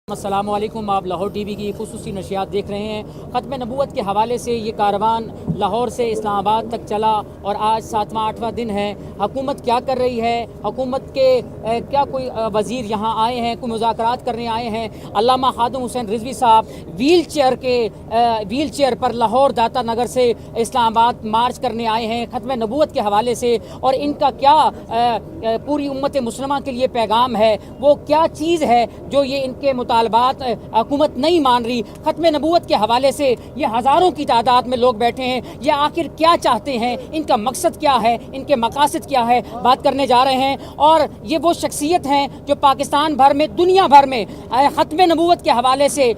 السلام علیکم، آپ لاہور ٹی وی کی خصوصی نشریات دیکھ رہے ہیں۔ ختم نبوت کے حوالے سے یہ کاروان لاہور سے اسلام آباد تک چلا اور آج 7واں دن ہے۔ حکومت کیا کر رہی ہے؟ حکومت کے کیا کوئی وزیر یہاں آئے ہیں، کوئی مذاکرات کرنے آئے ہیں؟ علامہ خادم حسین رضوی صاحب ویل چیئر پر لاہور داتا نگر سے اسلام آباد مارچ کرنے آئے ہیں ختم نبوت کے حوالے سے، اور ان کا کیا پوری امت مسلمہ کے لیے پیغام ہے، وہ کیا چیز ہے جو یہ ان کے مطالبات حکومت نہیں مان رہی؟ ختم نبوت کے حوالے سے یہ ہزاروں کی تعداد میں لوگ بیٹھے ہیں، یہ آخر کیا چاہتے ہیں، ان کا مقصد کیا ہے، ان کے مقاصد کیا ہے، بات کرنے جا رہے ہیں۔ اور یہ وہ شخصیت ہیں جو پاکستان بھر میں، دنیا بھر میں ختم نبوت کے حوالے سے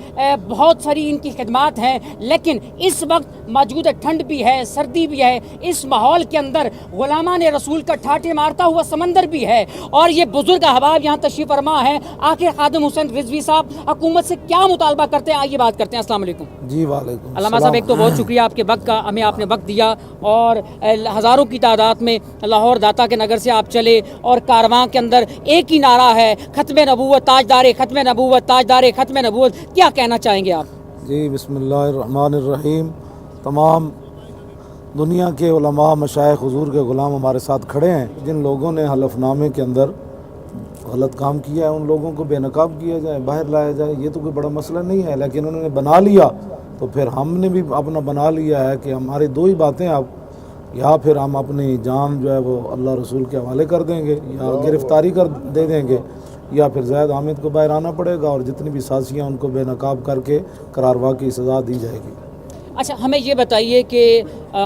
بہت ساری ان کی خدمات ہیں، لیکن اس وقت موجودہ ٹھنڈ بھی ہے، سردی بھی ہے، اس ماحول کے اندر غلامان رسول کا ٹھاٹھے مارتا ہوا سمندر بھی ہے، اور یہ بزرگ احباب یہاں تشریف فرما ہے۔ آخر خادم حسین رضوی صاحب حکومت سے کیا مطالبہ کرتے ہیں، آئیے بات کرتے ہیں۔ السلام علیکم جی وعلیکم علامہ صاحب، ایک تو بہت شکریہ آپ کے وقت کا، ہمیں آپ نے وقت دیا، اور ہزاروں کی تعداد میں لاہور داتا کے نگر سے آپ چلے، اور کارواں کے اندر ایک ہی نعرہ ہے، ختم نبوت تاجدار ختم نبوت، تاجدار ختم نبوت۔ کیا کہنا چاہیں گے آپ؟ جی بسم اللہ الرحمن الرحیم۔ تمام دنیا کے علماء، مشائخ، حضور کے غلام ہمارے ساتھ کھڑے ہیں۔ جن لوگوں نے حلف نامے کے اندر غلط کام کیا ہے ان لوگوں کو بے نقاب کیا جائے، باہر لایا جائے، یہ تو کوئی بڑا مسئلہ نہیں ہے، لیکن انہوں نے بنا لیا تو پھر ہم نے بھی اپنا بنا لیا ہے کہ ہماری دو ہی باتیں، اب یا پھر ہم اپنی جان جو ہے وہ اللہ رسول کے حوالے کر دیں گے، یا گرفتاری دے دیں گے، یا پھر زید حامد کو باہر آنا پڑے گا، اور جتنی بھی سازیاں ان کو بے نقاب کر کے قراروا کی سزا دی جائے گی۔ اچھا، ہمیں یہ بتائیے کہ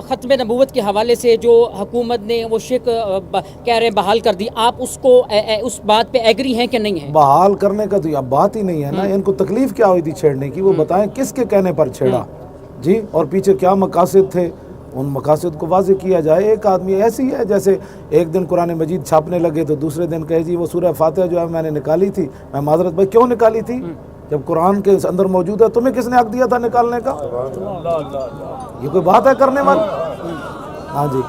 ختم نبوت کے حوالے سے جو حکومت نے وہ شک کہہ رہے ہیں بحال کر دی، آپ اس بات پہ ایگری ہیں کہ نہیں ہیں؟ بحال کرنے کا تو اب بات ہی نہیں ہے نا، ان کو تکلیف کیا ہوئی تھی چھیڑنے کی، وہ بتائیں کس کے کہنے پر چھیڑا جی، اور پیچھے کیا مقاصد تھے، ان مقاصد کو واضح کیا جائے۔ ایک آدمی ایسی ہے جیسے ایک دن قرآن مجید چھاپنے لگے تو دوسرے دن کہے جی وہ سورہ فاتحہ جو ہے میں نے نکالی تھی، میں معذرت بھائی کیوں نکالی تھی جب قرآن کے اندر موجود ہے، تمہیں کس نے حق دیا تھا نکالنے کا؟ یہ کوئی بات ہے کرنے والی؟ ہاں جی،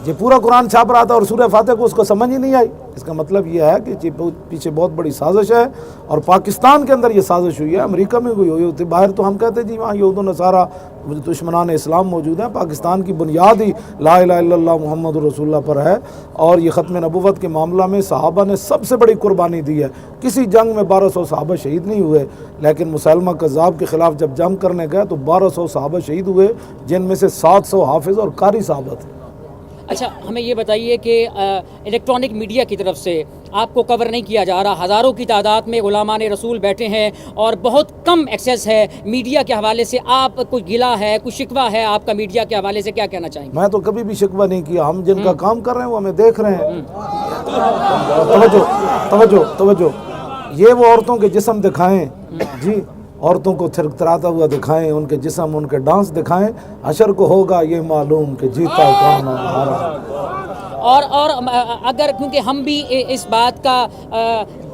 یہ پورا قرآن چھاپ رہا تھا اور سورہ فاتحہ کو اس کو سمجھ ہی نہیں آئی۔ اس کا مطلب یہ ہے کہ پیچھے بہت بڑی سازش ہے، اور پاکستان کے اندر یہ سازش ہوئی ہے، امریکہ میں کوئی ہوئی ہوتی، باہر تو ہم کہتے جی وہاں یہود و نصارہ دشمنان اسلام موجود ہیں، پاکستان کی بنیاد ہی لا الہ الا اللہ محمد رسول اللہ پر ہے، اور یہ ختم نبوت کے معاملہ میں صحابہ نے سب سے بڑی قربانی دی ہے۔ کسی جنگ میں 1200 صحابہ شہید نہیں ہوئے، لیکن مسلمہ کذاب کے خلاف جب جنگ کرنے گئے تو 1200 صحابہ شہید ہوئے، جن میں سے 700 حافظ اور قاری صحابہ تھے۔ اچھا، ہمیں یہ بتائیے کہ الیکٹرانک میڈیا کی طرف سے آپ کو کور نہیں کیا جا رہا، ہزاروں کی تعداد میں غلامان رسول بیٹھے ہیں اور بہت کم ایکسیس ہے میڈیا کے حوالے سے، آپ کوئی گلہ ہے، کوئی شکوہ ہے آپ کا میڈیا کے حوالے سے، کیا کہنا چاہیں گے؟ میں تو کبھی بھی شکوہ نہیں کیا، ہم جن کا کام کر رہے ہیں وہ ہمیں دیکھ رہے ہیں۔ توجہ، یہ وہ عورتوں کے جسم دکھائیں جی، عورتوں کو تھرتھراتا ہوا دکھائیں، ان کے جسم، ان کے ڈانس دکھائیں، حشر کو ہوگا یہ معلوم کہ جیتا کون اور ہارا۔ اور اگر کیونکہ ہم بھی اس بات کا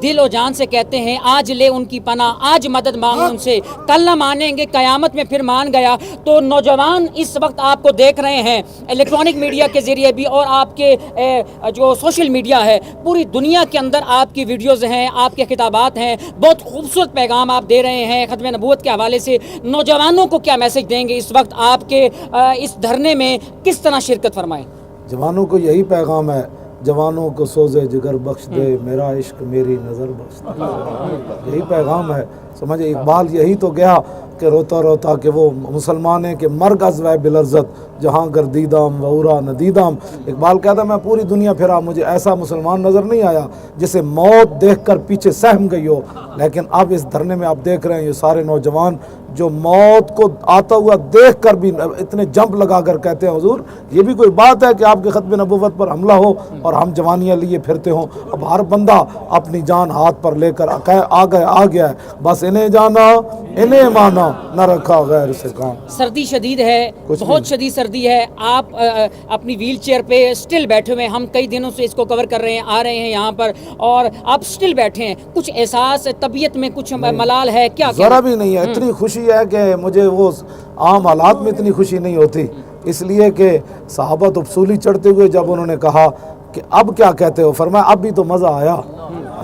دل و جان سے کہتے ہیں، آج لے ان کی پناہ، آج مدد مانگ ان سے، کل نہ مانیں گے قیامت میں پھر مان گیا۔ تو نوجوان اس وقت آپ کو دیکھ رہے ہیں الیکٹرانک میڈیا کے ذریعے بھی، اور آپ کے جو سوشل میڈیا ہے، پوری دنیا کے اندر آپ کی ویڈیوز ہیں، آپ کے خطابات ہیں، بہت خوبصورت پیغام آپ دے رہے ہیں ختم نبوت کے حوالے سے۔ نوجوانوں کو کیا میسج دیں گے اس وقت آپ کے اس دھرنے میں، کس طرح شرکت فرمائیں؟ جوانوں کو یہی پیغام ہے، جوانوں کو سوزے جگر بخش دے، میرا عشق میری نظر بخش دے، یہی پیغام ہے۔ سمجھے اقبال یہی تو گیا کہ روتا روتا کہ وہ مسلمان ہے کہ مرگ از وے بلرزت جہاں گردیدام و اورا ندیدام۔ اقبال کہتا ہے میں پوری دنیا پھرا، مجھے ایسا مسلمان نظر نہیں آیا جسے موت دیکھ کر پیچھے سہم گئی ہو، لیکن اب اس دھرنے میں آپ دیکھ رہے ہیں یہ سارے نوجوان جو موت کو آتا ہوا دیکھ کر بھی اتنے جمپ لگا کر کہتے ہیں حضور یہ بھی کوئی بات ہے کہ آپ کے ختم نبوت پر حملہ ہو اور ہم جوانیاں لیے پھرتے ہوں۔ اب ہر بندہ اپنی جان ہاتھ پر لے کر آ گیا ہے، بس انہیں جانا انہیں مانا، نہ رکھا غیر سے کام۔ سردی شدید ہے، بہت شدید سردی ہے، آپ اپنی ویل چیئر پہ سٹل بیٹھے ہوئے ہیں، ہم کئی دنوں سے اس کو کور کر رہے ہیں، آ رہے ہیں یہاں پر، اور آپ سٹل بیٹھے ہیں، کچھ احساس طبیعت میں کچھ ملال ہے کیا؟ ذرا بھی نہیں ہے، اتنی خوشی ہے کہ مجھے وہ عام حالات میں اتنی خوشی نہیں ہوتی، اس لیے کہ صحابہ تو اصولی چڑھتے ہوئے جب انہوں نے کہا کہ اب کیا کہتے ہو، فرمایا اب بھی تو مزہ آیا،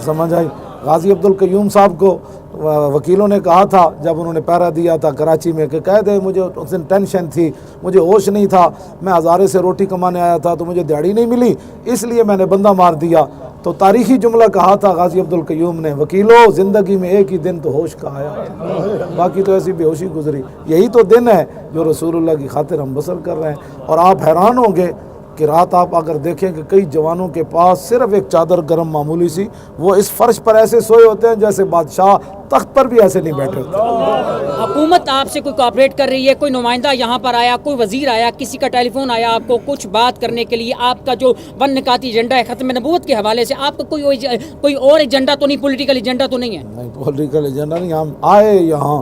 سمجھ آئی۔ غازی عبدالقیوم صاحب کو وکیلوں نے کہا تھا جب انہوں نے پیرا دیا تھا کراچی میں کہ کہہ دے مجھے اس دن ٹینشن تھی, مجھے ہوش نہیں تھا, میں ہزارے سے روٹی کمانے آیا تھا تو مجھے دیہڑی نہیں ملی اس لیے میں نے بندہ مار دیا. تو تاریخی جملہ کہا تھا غازی عبدالقیوم نے, وکیلوں زندگی میں ایک ہی دن تو ہوش کا آیا, باقی تو ایسی بے ہوشی گزری. یہی تو دن ہے جو رسول اللہ کی خاطر ہم بسر کر رہے ہیں. اور آپ حیران ہوں گے کہ رات آپ اگر دیکھیں کہ کئی جوانوں کے پاس صرف ایک چادر گرم معمولی سی, وہ اس فرش پر ایسے سوئے ہوتے ہیں جیسے بادشاہ تخت پر بھی ایسے نہیں بیٹھے ہوتے. حکومت آپ سے کوئی کوآپریٹ کر رہی ہے, کوئی نمائندہ یہاں پر آیا, کوئی وزیر آیا, کسی کا ٹیلی فون آیا آپ کو کچھ بات کرنے کے لیے؟ آپ کا جو ون نکاتی ایجنڈا ہے ختم نبوت کے حوالے سے, آپ کا کوئی اور ایجنڈا تو نہیں, پولیٹیکل ایجنڈا تو نہیں ہے؟ نہیں, پولیٹیکل ایجنڈا نہیں, ہم آئے یہاں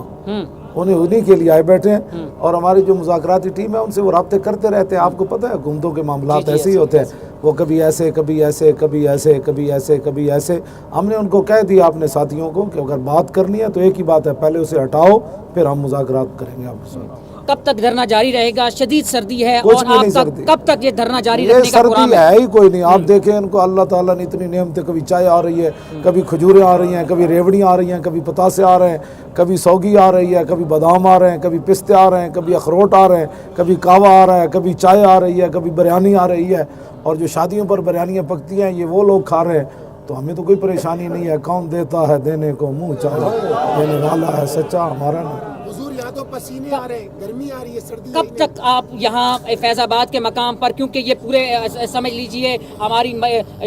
انہیں کے لیے آئے بیٹھے ہیں, اور ہماری جو مذاکراتی ٹیم ہے ان سے وہ رابطے کرتے رہتے ہیں. آپ کو پتہ ہے حکومتوں کے معاملات ایسے ہی ہوتے ہیں, وہ کبھی ایسے کبھی ایسے کبھی ایسے کبھی ایسے کبھی ایسے. ہم نے ان کو کہہ دیا اپنے ساتھیوں کو کہ اگر بات کرنی ہے تو ایک ہی بات ہے, پہلے اسے ہٹاؤ پھر ہم مذاکرات کریں گے آپ کے ساتھ. کب تک دھرنا جاری رہے گا؟ شدید سردی ہے, کچھ اور بھی نہیں آپ کا سردی. کب تک یہ دھرنا جاری یہ رکھنے کا پروگرام سردی ہے ہی کوئی نہیں. آپ دیکھیں ان کو اللہ تعالیٰ نے اتنی نعمتیں, کبھی چائے آ رہی ہے, کبھی کھجوریں آ رہی ہیں, کبھی ریوڑیاں آ رہی ہیں, کبھی پتاسے آ رہے ہیں, کبھی سوگی آ رہی ہے, کبھی بادام آ رہے ہیں, کبھی پستے آ رہے ہیں, کبھی اخروٹ آ رہے ہیں, کبھی کہوہ آ رہا ہے, کبھی چائے آ رہی ہے, کبھی بریانی آ رہی ہے. اور جو شادیوں پر بریانیاں پکتی ہیں یہ وہ لوگ کھا رہے ہیں. تو ہمیں تو کوئی پریشانی نہیں ہے, کون دیتا ہے دینے کو منہ چاہے, دینے والا ہے سچا ہمارا نہیں. حضور یا تو پسینے آ رہے ہیں, گرمی آ رہی ہے, سردی کب تک آپ یہاں فیض آباد کے مقام پر, کیونکہ یہ پورے سمجھ لیجئے ہماری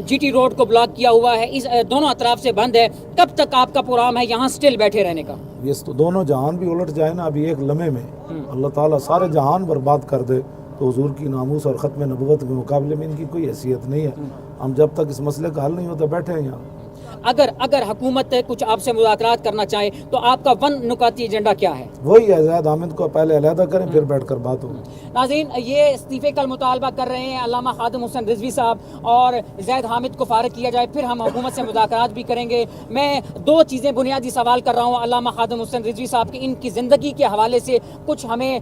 جی ٹی روڈ کو بلاک کیا ہوا ہے, اس دونوں اطراف سے بند ہے, کب تک آپ کا پروگرام ہے یہاں سٹل بیٹھے رہنے کا؟ یہ تو دونوں جہان بھی الٹ جائے نا ابھی ایک لمحے میں, اللہ تعالیٰ سارے جہان برباد کر دے تو حضور کی ناموس اور ختم نبوت کے مقابلے میں ان کی کوئی حیثیت نہیں ہے. ہم جب تک اس مسئلے کا حل نہیں ہوتا بیٹھے ہیں یہاں. اگر حکومت کچھ آپ سے مذاکرات کرنا چاہے تو آپ کا ون نکاتی ایجنڈا کیا ہے؟ وہی ہے, زید حامد کو پہلے علیحدہ کریں پھر بیٹھ کر بات ہوگی. ناظرین, یہ استعفے کا مطالبہ کر رہے ہیں علامہ خادم حسین رضوی صاحب, اور زید حامد کو فارغ کیا جائے, پھر ہم حکومت سے مذاکرات بھی کریں گے. میں دو چیزیں بنیادی سوال کر رہا ہوں علامہ خادم حسین رضوی صاحب کی, ان کی زندگی کے حوالے سے کچھ ہمیں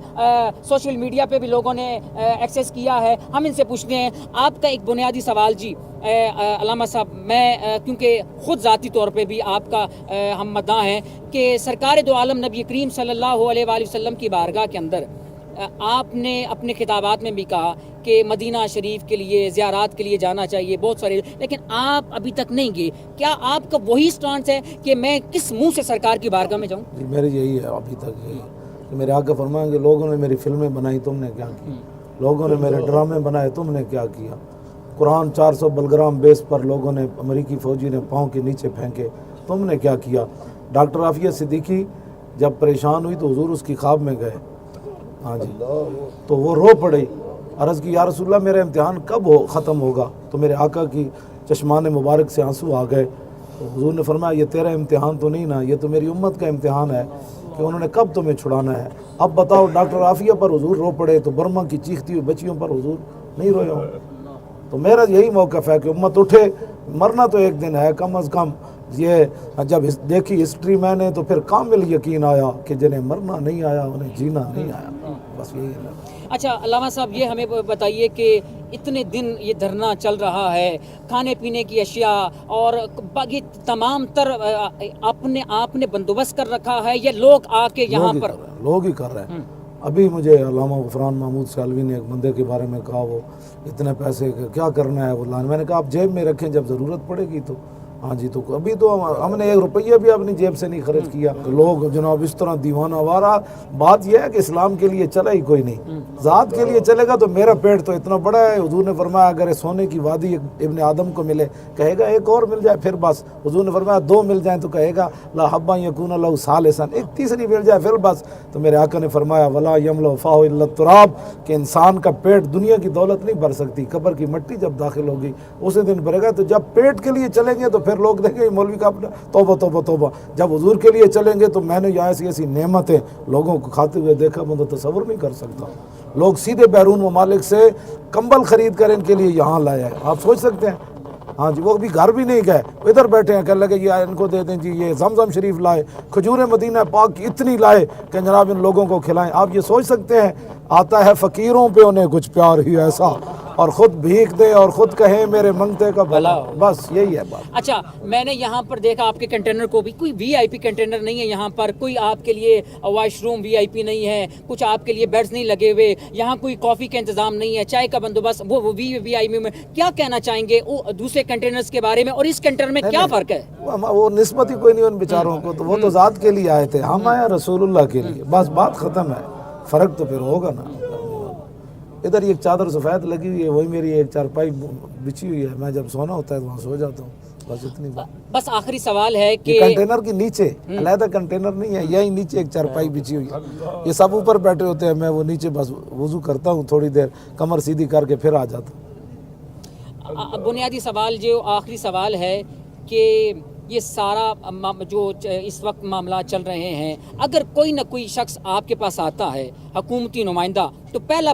سوشل میڈیا پہ بھی لوگوں نے ایکسیس کیا ہے, ہم ان سے پوچھتے ہیں. آپ کا ایک بنیادی سوال جی علامہ صاحب, میں کیونکہ خود ذاتی طور پہ بھی آپ کا ہم مداح ہیں کہ سرکار دو عالم نبی کریم صلی اللہ علیہ وآلہ وسلم کی بارگاہ کے اندر آپ نے اپنے خطابات میں بھی کہا کہ مدینہ شریف کے لیے زیارات کے لیے جانا چاہیے بہت سارے, لیکن آپ ابھی تک نہیں گئے. کیا آپ کا وہی سٹانس ہے کہ میں کس منہ سے سرکار کی بارگاہ میں جاؤں؟ جی میری یہی ہے ابھی تک, یہی کہ میرے آقا فرمائیں کہ لوگوں نے میری فلمیں بنائی تم نے کیا کی, لوگوں نے میرے ڈرامے بنائے تم نے کیا کیا, قرآن 400 بلگرام بیس پر لوگوں نے امریکی فوجی نے پاؤں کے نیچے پھینکے, تم نے کیا کیا. ڈاکٹر عافیہ صدیقی جب پریشان ہوئی تو حضور اس کی خواب میں گئے, ہاں جی, تو وہ رو پڑی, عرض کی یا رسول اللہ میرا امتحان کب ختم ہوگا, تو میرے آقا کی چشمان مبارک سے آنسو آ گئے. تو حضور نے فرمایا یہ تیرا امتحان تو نہیں نا, یہ تو میری امت کا امتحان ہے کہ انہوں نے کب تمہیں چھڑانا ہے. اب بتاؤ ڈاکٹر عافیہ پر حضور رو پڑے تو برما کی چیختی ہوئی بچیوں پر حضور نہیں روئے ہوں. تو میرا یہی موقف ہے کہ امت اٹھے, مرنا تو ایک دن ہے کم از کم. یہ جب دیکھی ہسٹری میں نے تو پھر کامل یقین آیا کہ جنہیں مرنا نہیں آیا انہیں جینا نہیں آیا, بس یہی ہے. اچھا علامہ صاحب, یہ ہمیں بتائیے کہ اتنے دن یہ دھرنا چل رہا ہے, کھانے پینے کی اشیاء اور باقی تمام تر آپ نے بندوبست کر رکھا ہے, یہ لوگ آ کے یہاں پر لوگ ہی کر رہے ہیں. ابھی مجھے علامہ غفران محمود سالوی نے ایک بندے کے بارے میں کہا وہ اتنے پیسے کیا کرنا ہے وہ لانا, میں نے کہا آپ جیب میں رکھیں جب ضرورت پڑے گی تو. ہاں جی, تو ابھی تو ہم نے 1 روپیہ بھی اپنی جیب سے نہیں خرچ کیا. لوگ جناب اس طرح دیوانہ وارہ, بات یہ ہے کہ اسلام کے لیے چلا ہی کوئی نہیں, ذات کے لیے چلے گا تو میرا پیٹ تو اتنا بڑا ہے. حضور نے فرمایا اگر سونے کی وادی ابن آدم کو ملے کہے گا ایک اور مل جائے پھر بس. حضور نے فرمایا 2 مل جائیں تو کہے گا لا حبا یکون لہ ثالثا, ایک تیسری مل جائے پھر بس. تو میرے آقا نے فرمایا ولا یملأ فاہ الا التراب, کہ انسان کا پیٹ دنیا کی دولت نہیں بھر سکتی, قبر کی مٹی جب داخل ہوگی اسی دن بھرے گا. تو جب پیٹ کے لیے چلیں گے تو پھر لوگ دیکھیں گے مولوی کا اپنا توبہ توبہ توبہ. جب حضور کے لیے چلیں گے تو میں نے یہاں ایسی نعمتیں لوگوں کو کھاتے ہوئے دیکھا, میں تو تصور نہیں کر سکتا. لوگ سیدھے بیرون ممالک سے کمبل خرید کر ان کے لیے یہاں لائے ہیں, آپ سوچ سکتے ہیں. ہاں جی, وہ بھی گھر بھی نہیں گئے, ادھر بیٹھے ہیں, کہنے لگے یہ ان کو دے دیں جی, یہ زمزم شریف لائے, کھجور مدینہ پاک کی اتنی لائے کہ جناب ان لوگوں کو کھلائیں. آپ یہ سوچ سکتے ہیں, آتا ہے فقیروں پہ انہیں کچھ پیار ہی ایسا اور خود بھیک دے اور خود کہیں میرے منگتے کا بھلا، بس یہی ہے بات۔ اچھا میں نے یہاں پر دیکھا آپ کے کنٹینر کو بھی کوئی وی آئی پی کنٹینر نہیں ہے یہاں پر، کوئی آپ کے لیے واش روم وی آئی پی نہیں ہے، کچھ آپ کے لیے بیڈز نہیں لگے ہوئے، یہاں کوئی کافی کا انتظام نہیں ہے، چائے کا بندوبست، وہ وی آئی پی میں کیا کہنا چاہیں گے دوسرے کنٹینرز کے بارے میں اور اس کنٹینر میں کیا فرق ہے؟ وہ نسبت ہی کوئی نہیں ان بیچاروں کو، تو وہ تو ذات کے لیے آئے تھے، ہم آئے رسول اللہ کے لیے، بس بات ختم ہے۔ فرق تو پھر ہوگا نا۔ ادھر ایک چادر سفید لگی ہوئی ہے، وہی میری ایک چارپائی بچھی ہوئی ہے، میں جب سونا ہوتا ہے تو وہاں سو جاتا ہوں، بس اتنی بات۔ بس آخری سوال ہے یہ کہ کنٹینر کے نیچے علیحدہ کنٹینر نہیں ہے، یہی نیچے ایک چارپائی بچھی ہوئی ہے، یہ سب اوپر بیٹھے ہوتے ہیں، میں وہ نیچے بس وضو کرتا ہوں تھوڑی دیر، کمر سیدھی کر کے پھر آ جاتا ہوں۔ بنیادی سوال جو آخری سوال ہے کہ یہ سارا جو اس وقت معاملات چل رہے ہیں، اگر کوئی نہ کوئی شخص آپ کے پاس آتا ہے حکومتی نمائندہ، تو پہلا